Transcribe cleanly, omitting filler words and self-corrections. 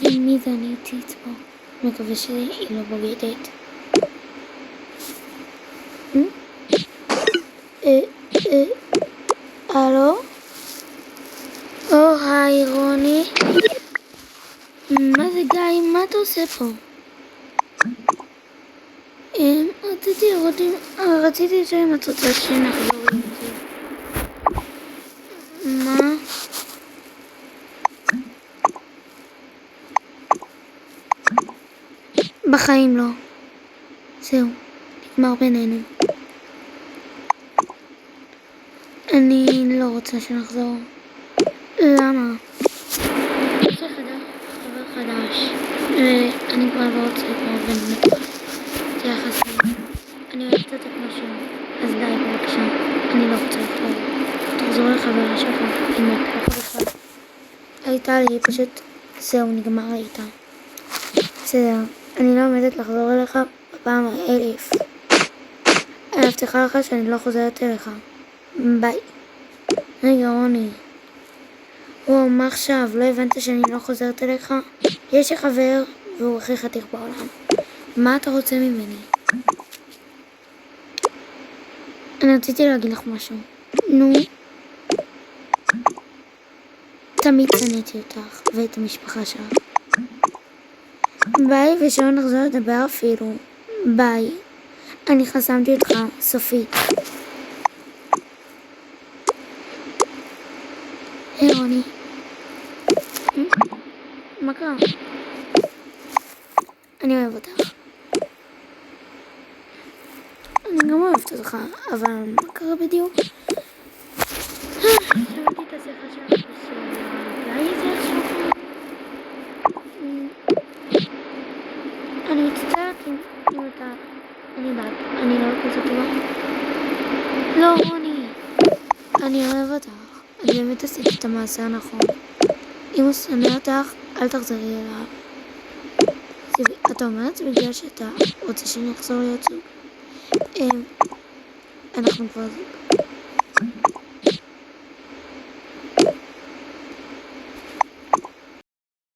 להבין מי זה אני אציץ פה. מקווה שהיא לא בוגדת. הלו? היי רוני. מה זה גיא? מה אתה עושה פה? רציתי שאם את רוצה שנחזור איתי. מה? בחיים לא. זהו, נגמר בינינו. אני לא רוצה שנחזור. למה? זה חבר חדש. אני כבר לא רוצה כמו בן מתוחד. זה יחסי. אני אוהבת את משהו. אז די בבקשה. אני לא רוצה לחזור. תחזור לחברה שלך. עם הפרק בכלל. הייתה לי פשוט... זהו, נגמר איתה. בסדר. אני לא עומדת לחזור אליך בפעם 1000. אני מבטיחה לך שאני לא חוזרת אליך. ביי. רגע רוני. מה עכשיו? לא הבנת שאני לא חוזרת אליך? יש לי חבר והוא הכי חתיך בעולם. מה אתה רוצה ממני? אני רציתי להגיד לך משהו. נו. תמיד שנאתי אותך ואת המשפחה שלך. ביי, ושלא נחזור לדבר אפילו. ביי. אני חסמתי אותך סופית. היי רוני. מה קרה? אני אוהב אותך. אני גם אוהבת אותך, אבל מה קרה בדיוק? שמעתי את השיחה שלך בשביל... אולי זה עכשיו? אני מצטערת אם אתה... אני יודעת, אני לא כזאת טובה. לא רוני. אני אוהב אותך. אני באמת עשיתי את המעשה הנכון. אם הוא שונא אותך, אל תחזרי אליו. אתה אומרת בגלל שאתה רוצה שאני אחזור להיות זוג? אנחנו כבר